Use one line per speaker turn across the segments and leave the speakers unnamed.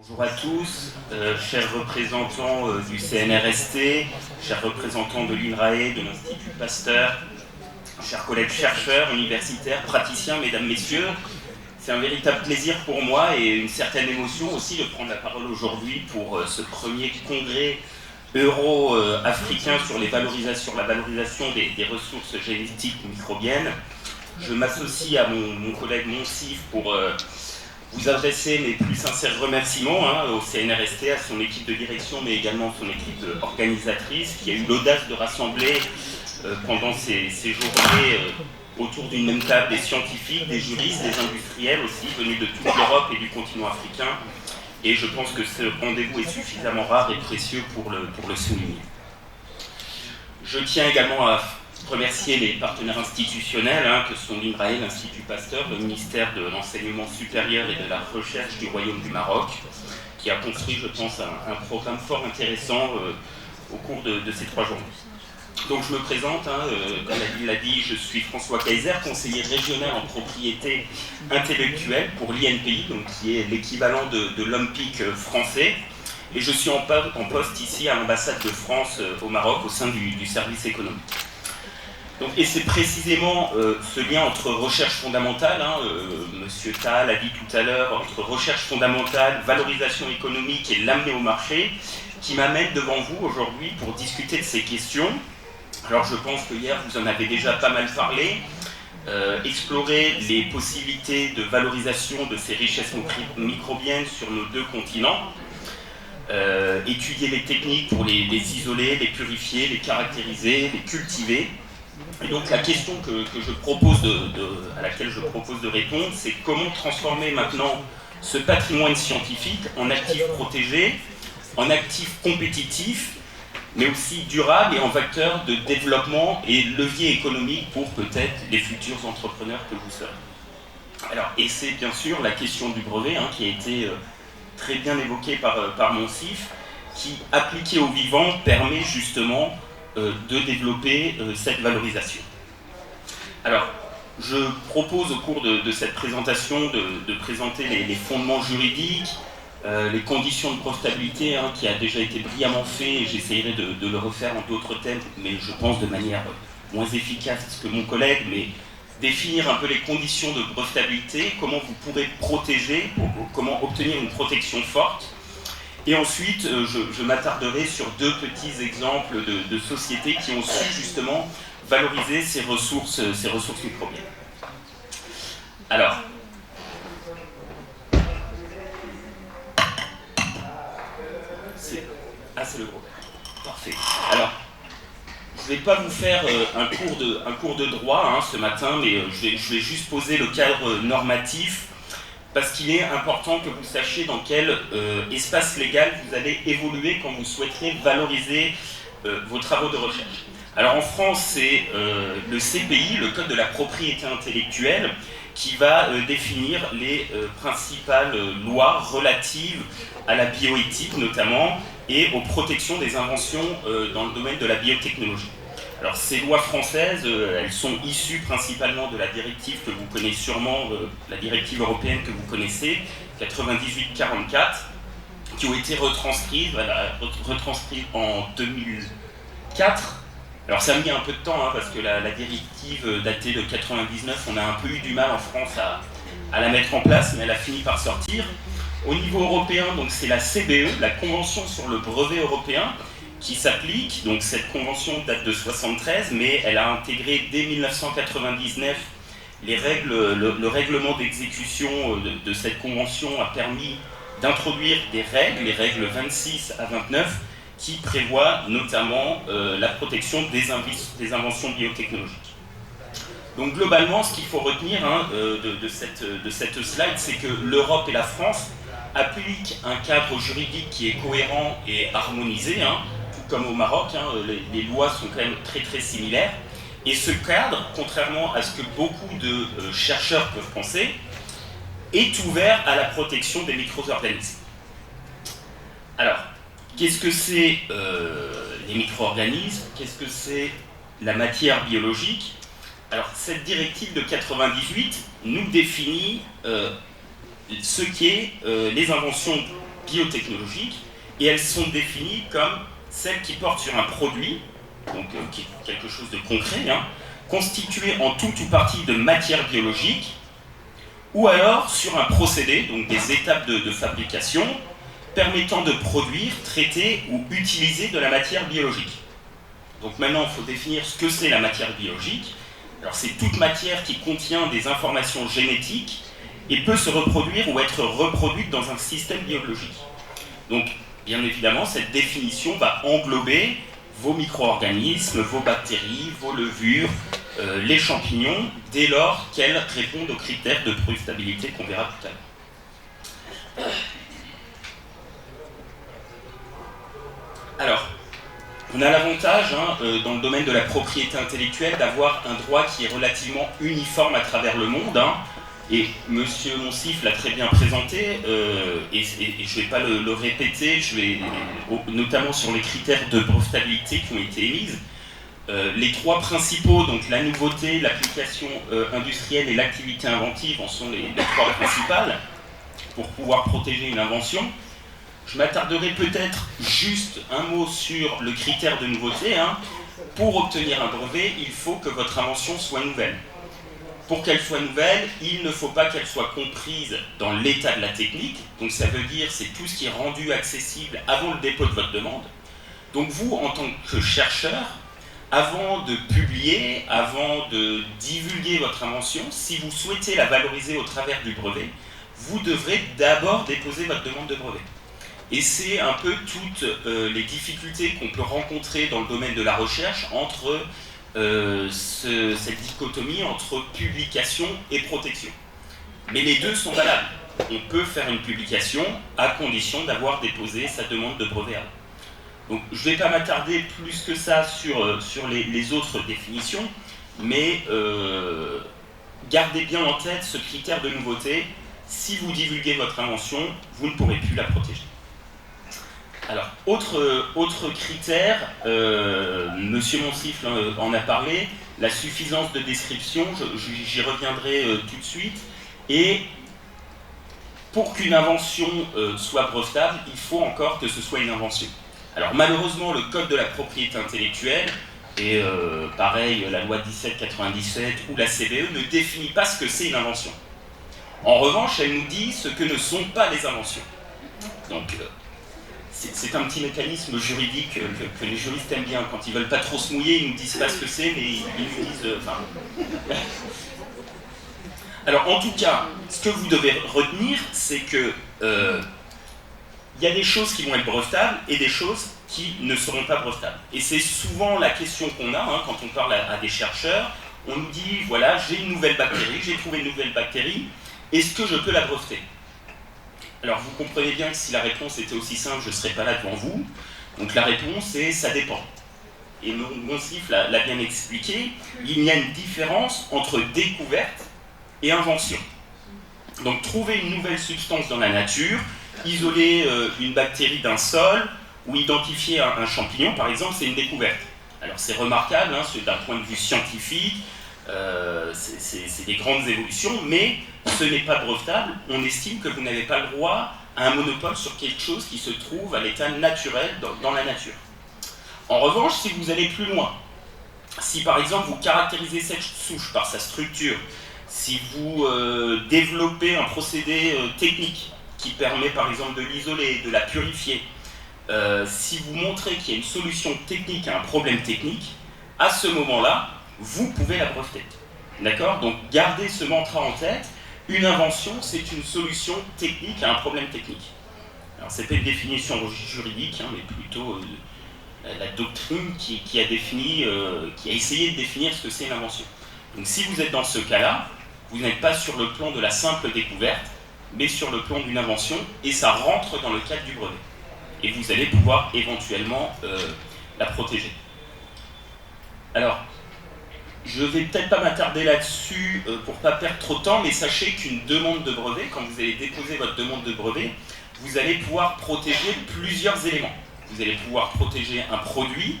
Bonjour à tous, chers représentants du CNRST, chers représentants de l'INRAE, de l'Institut Pasteur, chers collègues chercheurs, universitaires, praticiens, mesdames, messieurs. C'est un véritable plaisir pour moi et une certaine émotion aussi de prendre la parole aujourd'hui pour ce premier congrès euro-africain sur la valorisation des ressources génétiques microbiennes. Je m'associe à mon collègue Monsif pour vous adresser mes plus sincères remerciements au CNRST, à son équipe de direction, mais également à son équipe organisatrice, qui a eu l'audace de rassembler pendant ces journées autour d'une même table des scientifiques, des juristes, des industriels aussi, venus de toute l'Europe et du continent africain. Et je pense que ce rendez-vous est suffisamment rare et précieux pour le souligner. Je tiens également à remercier les partenaires institutionnels que sont l'INRAE, l'Institut Pasteur, le ministère de l'Enseignement supérieur et de la Recherche du Royaume du Maroc, qui a construit, je pense, un programme fort intéressant au cours de ces 3 journées. Donc je me présente, comme il l'a dit, je suis François Kaiser, conseiller régional en propriété intellectuelle pour l'INPI, donc qui est l'équivalent de l'OMPIC français. Et je suis en poste ici à l'ambassade de France au Maroc au sein du service économique. Donc, et c'est précisément ce lien entre recherche fondamentale, Monsieur Tal a dit tout à l'heure, entre recherche fondamentale, valorisation économique et l'amener au marché, qui m'amène devant vous aujourd'hui pour discuter de ces questions. Alors je pense que hier vous en avez déjà pas mal parlé, explorer les possibilités de valorisation de ces richesses microbiennes sur nos 2 continents, étudier les techniques pour les isoler, les purifier, les caractériser, les cultiver. Et donc la question à laquelle je propose de répondre, c'est comment transformer maintenant ce patrimoine scientifique en actif protégé, en actif compétitif, mais aussi durable et en vecteur de développement et levier économique pour peut-être les futurs entrepreneurs que vous serez. Alors, et c'est bien sûr la question du brevet qui a été très bien évoquée par Monsif, qui, appliqué au vivant, permet justement de développer cette valorisation. Alors, je propose au cours de cette présentation de présenter les fondements juridiques, les conditions de brevetabilité qui a déjà été brillamment fait, et j'essaierai de le refaire en d'autres thèmes, mais je pense de manière moins efficace que mon collègue, mais définir un peu les conditions de brevetabilité, comment vous pourrez protéger, comment obtenir une protection forte. Et ensuite, je m'attarderai sur 2 petits exemples de sociétés qui ont su justement valoriser ces ressources microbiennes. Alors, c'est le gros. Parfait. Alors, je ne vais pas vous faire un cours de droit ce matin, mais je vais juste poser le cadre normatif, parce qu'il est important que vous sachiez dans quel espace légal vous allez évoluer quand vous souhaiterez valoriser vos travaux de recherche. Alors en France, c'est le CPI, le Code de la propriété intellectuelle, qui va définir les principales lois relatives à la bioéthique notamment, et aux protections des inventions dans le domaine de la biotechnologie. Alors ces lois françaises, elles sont issues principalement de la directive que vous connaissez sûrement, la directive européenne que vous connaissez, 98/44, qui ont été retranscrites en 2004. Alors ça a mis un peu de temps, parce que la directive datée de 99, on a un peu eu du mal en France à la mettre en place, mais elle a fini par sortir. Au niveau européen, donc c'est la CBE, la Convention sur le brevet européen, qui s'applique. Donc cette convention date de 73, mais elle a intégré dès 1999 le règlement d'exécution de cette convention a permis d'introduire des règles, les règles 26 à 29, qui prévoient notamment la protection des inventions biotechnologiques. Donc globalement, ce qu'il faut retenir de cette slide, c'est que l'Europe et la France appliquent un cadre juridique qui est cohérent et harmonisé, tout comme au Maroc, les lois sont quand même très très similaires. Et ce cadre, contrairement à ce que beaucoup de chercheurs peuvent penser, est ouvert à la protection des micro-organismes. Alors, qu'est-ce que c'est les micro-organismes? Qu'est-ce que c'est la matière biologique? Alors, cette directive de 98 nous définit ce qu'est les inventions biotechnologiques, et elles sont définies comme celles qui portent sur un produit, donc qui est quelque chose de concret, constitué en tout ou partie de matière biologique, ou alors sur un procédé, donc des étapes de fabrication, permettant de produire, traiter ou utiliser de la matière biologique. Donc maintenant, il faut définir ce que c'est la matière biologique. Alors c'est toute matière qui contient des informations génétiques et peut se reproduire ou être reproduite dans un système biologique. Donc, bien évidemment, cette définition va englober vos micro-organismes, vos bactéries, vos levures, les champignons, dès lors qu'elles répondent aux critères de brevetabilité qu'on verra tout à l'heure. Alors, on a l'avantage, dans le domaine de la propriété intellectuelle, d'avoir un droit qui est relativement uniforme à travers le monde. Et Monsieur Monsif l'a très bien présenté, et je ne vais pas le répéter, notamment sur les critères de brevetabilité qui ont été émises. Les trois principaux, donc la nouveauté, l'application industrielle et l'activité inventive, en sont les trois principales pour pouvoir protéger une invention. Je m'attarderai peut-être juste un mot sur le critère de nouveauté. Pour obtenir un brevet, il faut que votre invention soit nouvelle. Pour qu'elle soit nouvelle, il ne faut pas qu'elle soit comprise dans l'état de la technique. Donc ça veut dire c'est tout ce qui est rendu accessible avant le dépôt de votre demande. Donc vous, en tant que chercheur, avant de publier, avant de divulguer votre invention, si vous souhaitez la valoriser au travers du brevet, vous devrez d'abord déposer votre demande de brevet. Et c'est un peu toutes les difficultés qu'on peut rencontrer dans le domaine de la recherche entre cette dichotomie entre publication et protection. Mais les deux sont valables. On peut faire une publication à condition d'avoir déposé sa demande de brevet avant. Donc je ne vais pas m'attarder plus que ça sur les autres définitions, mais gardez bien en tête ce critère de nouveauté. Si vous divulguez votre invention, vous ne pourrez plus la protéger. Alors, autre critère, Monsieur Monsif en a parlé, la suffisance de description, j'y reviendrai tout de suite. Et pour qu'une invention soit brevetable, il faut encore que ce soit une invention. Alors malheureusement, le Code de la propriété intellectuelle, et pareil, la loi 1797 ou la CBE ne définit pas ce que c'est une invention. En revanche, elle nous dit ce que ne sont pas les inventions. Donc, c'est un petit mécanisme juridique que les juristes aiment bien. Quand ils ne veulent pas trop se mouiller, ils ne nous disent pas ce que c'est, mais ils nous disent... Alors, en tout cas, ce que vous devez retenir, c'est que il y a des choses qui vont être brevetables et des choses qui ne seront pas brevetables. Et c'est souvent la question qu'on a quand on parle à des chercheurs. On nous dit, voilà, j'ai une nouvelle bactérie, j'ai trouvé une nouvelle bactérie, est-ce que je peux la breveter ? Alors vous comprenez bien que si la réponse était aussi simple, je ne serais pas là devant vous. Donc la réponse est ça dépend. Et Monsif l'a bien expliqué, il y a une différence entre découverte et invention. Donc trouver une nouvelle substance dans la nature, isoler une bactérie d'un sol ou identifier un champignon par exemple, c'est une découverte. Alors c'est remarquable, c'est d'un point de vue scientifique, c'est des grandes évolutions, mais ce n'est pas brevetable. On estime que vous n'avez pas le droit à un monopole sur quelque chose qui se trouve à l'état naturel dans la nature. En revanche, si vous allez plus loin, si par exemple vous caractérisez cette souche par sa structure, si vous développez un procédé technique qui permet par exemple de l'isoler, de la purifier, si vous montrez qu'il y a une solution technique à un problème technique, à ce moment-là, vous pouvez la breveter. D'accord ? Donc gardez ce mantra en tête, une invention, c'est une solution technique à un problème technique. Alors c'est pas une définition juridique, mais plutôt la doctrine qui a essayé de définir ce que c'est une invention. Donc si vous êtes dans ce cas-là, vous n'êtes pas sur le plan de la simple découverte, mais sur le plan d'une invention, et ça rentre dans le cadre du brevet. Et vous allez pouvoir éventuellement la protéger. Alors, je ne vais peut-être pas m'attarder là-dessus pour ne pas perdre trop de temps, mais sachez qu'une demande de brevet, quand vous allez déposer votre demande de brevet, vous allez pouvoir protéger plusieurs éléments. Vous allez pouvoir protéger un produit,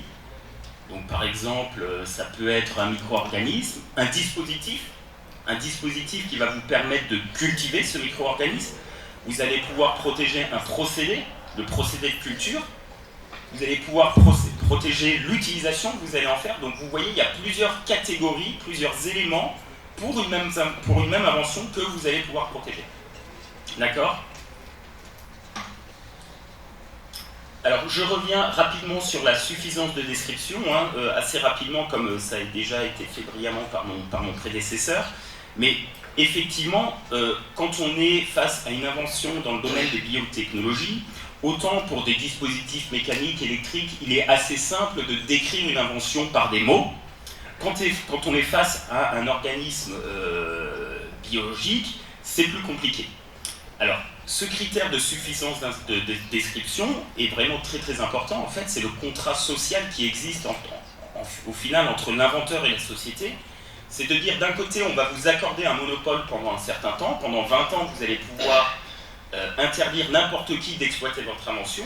donc par exemple, ça peut être un micro-organisme, un dispositif qui va vous permettre de cultiver ce micro-organisme, Vous allez pouvoir protéger un procédé, le procédé de culture. Vous allez pouvoir protéger l'utilisation que vous allez en faire. Donc vous voyez, il y a plusieurs catégories, plusieurs éléments pour une même invention que vous allez pouvoir protéger. D'accord ? Alors je reviens rapidement sur la suffisance de description, assez rapidement comme ça a déjà été fait brillamment par mon prédécesseur. Mais effectivement, quand on est face à une invention dans le domaine des biotechnologies, autant pour des dispositifs mécaniques, électriques, il est assez simple de décrire une invention par des mots. Quand on est face à un organisme biologique, c'est plus compliqué. Alors, ce critère de suffisance de description est vraiment très très important. En fait, c'est le contrat social qui existe au final entre l'inventeur et la société. C'est de dire, d'un côté, on va vous accorder un monopole pendant un certain temps. Pendant 20 ans, vous allez pouvoir interdire n'importe qui d'exploiter votre invention.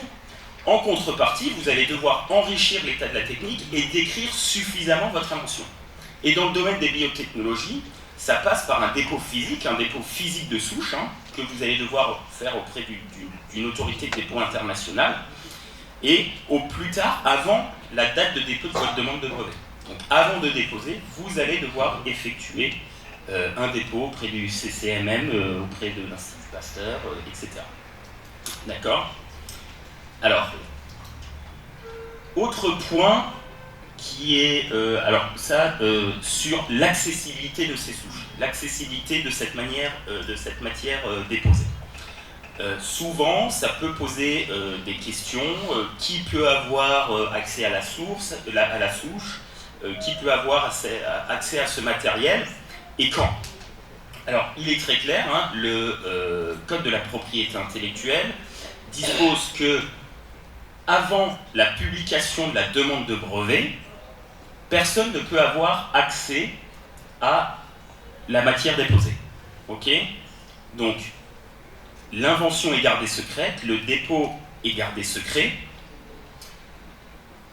En contrepartie, vous allez devoir enrichir l'état de la technique et décrire suffisamment votre invention. Et dans le domaine des biotechnologies, ça passe par un dépôt physique de souche, que vous allez devoir faire auprès d'une autorité de dépôt internationale, et au plus tard, avant la date de dépôt de votre demande de brevet. Donc avant de déposer, vous allez devoir effectuer un dépôt auprès du CCMM, auprès de l'Institut Pasteur, etc. D'accord ? Alors, autre point qui est, sur l'accessibilité de ces souches, l'accessibilité de cette matière déposée. Souvent, ça peut poser des questions. Qui peut avoir accès à la souche, qui peut avoir accès à ce matériel et quand ? Alors, il est très clair, le Code de la propriété intellectuelle dispose que, avant la publication de la demande de brevet, personne ne peut avoir accès à la matière déposée. Ok ? Donc, l'invention est gardée secrète, le dépôt est gardé secret,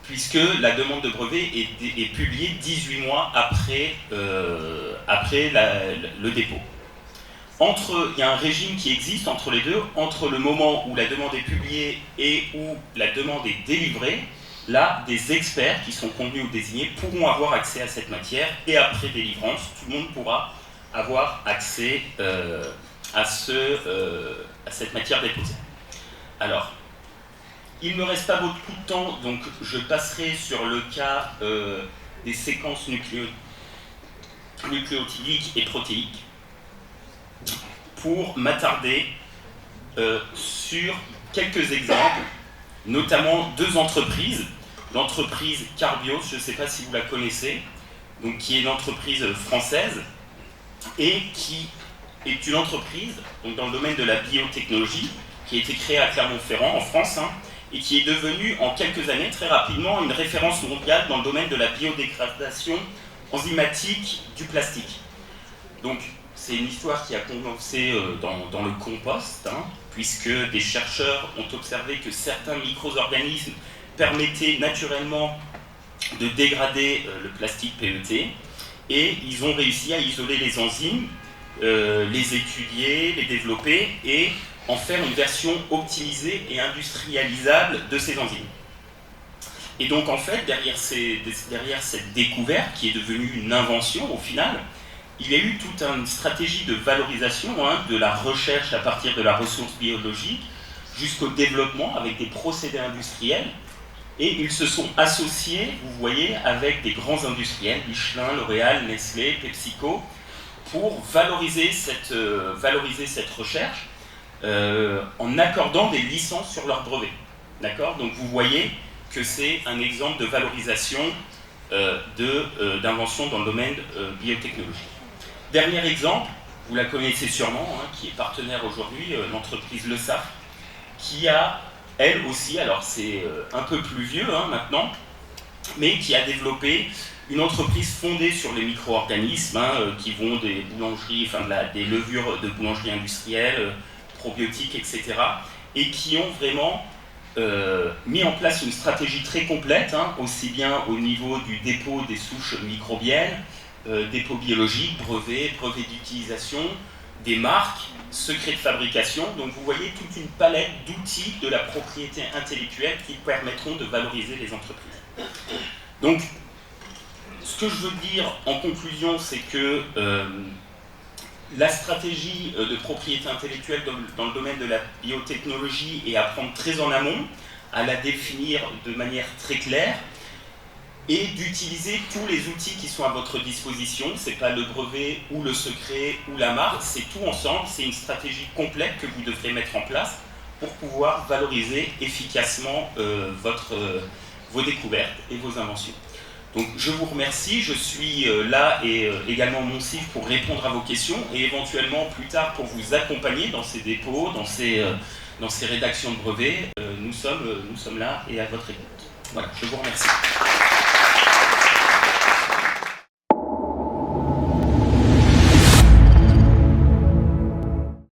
puisque la demande de brevet est publiée 18 mois après le dépôt. Il y a un régime qui existe entre les deux, entre le moment où la demande est publiée et où la demande est délivrée. Là, des experts qui sont convenus ou désignés pourront avoir accès à cette matière, et après délivrance, tout le monde pourra avoir accès à cette matière déposée. Alors, il ne me reste pas beaucoup de temps, donc je passerai sur le cas des séquences nucléotidiques et protéiques pour m'attarder sur quelques exemples, notamment deux entreprises. L'entreprise Carbios, je ne sais pas si vous la connaissez, donc qui est une entreprise française et qui est une entreprise donc dans le domaine de la biotechnologie qui a été créée à Clermont-Ferrand en France et qui est devenue en quelques années très rapidement une référence mondiale dans le domaine de la biodégradation enzymatique du plastique. Donc c'est une histoire qui a commencé dans le compost, puisque des chercheurs ont observé que certains micro-organismes permettaient naturellement de dégrader le plastique PET, et ils ont réussi à isoler les enzymes, les étudier, les développer et en faire une version optimisée et industrialisable de ces enzymes. Et donc en fait, derrière cette découverte, qui est devenue une invention au final, il y a eu toute une stratégie de valorisation de la recherche à partir de la ressource biologique jusqu'au développement avec des procédés industriels, et ils se sont associés, vous voyez, avec des grands industriels, Michelin, L'Oréal, Nestlé, PepsiCo, pour valoriser cette recherche en accordant des licences sur leurs brevets. D'accord ? Donc vous voyez que c'est un exemple de valorisation d'invention dans le domaine biotechnologique. Dernier exemple, vous la connaissez sûrement, qui est partenaire aujourd'hui, l'entreprise Le Safre, qui a, elle aussi, alors c'est un peu plus vieux maintenant, mais qui a développé une entreprise fondée sur les micro-organismes, qui vont des boulangeries, des levures de boulangerie industrielle, probiotiques, etc., et qui ont vraiment mis en place une stratégie très complète, aussi bien au niveau du dépôt des souches microbiennes, dépôt biologique, brevet d'utilisation, des marques, secrets de fabrication. Donc vous voyez toute une palette d'outils de la propriété intellectuelle qui permettront de valoriser les entreprises. Donc, ce que je veux dire en conclusion, c'est que la stratégie de propriété intellectuelle dans le domaine de la biotechnologie est à prendre très en amont, à la définir de manière très claire, et d'utiliser tous les outils qui sont à votre disposition. Ce n'est pas le brevet ou le secret ou la marque, c'est tout ensemble, c'est une stratégie complète que vous devrez mettre en place pour pouvoir valoriser efficacement vos découvertes et vos inventions. Donc je vous remercie, je suis là et également mon CIF pour répondre à vos questions et éventuellement plus tard pour vous accompagner dans ces dépôts, dans ces rédactions de brevets. Nous sommes là et à votre écoute. Voilà, je vous remercie.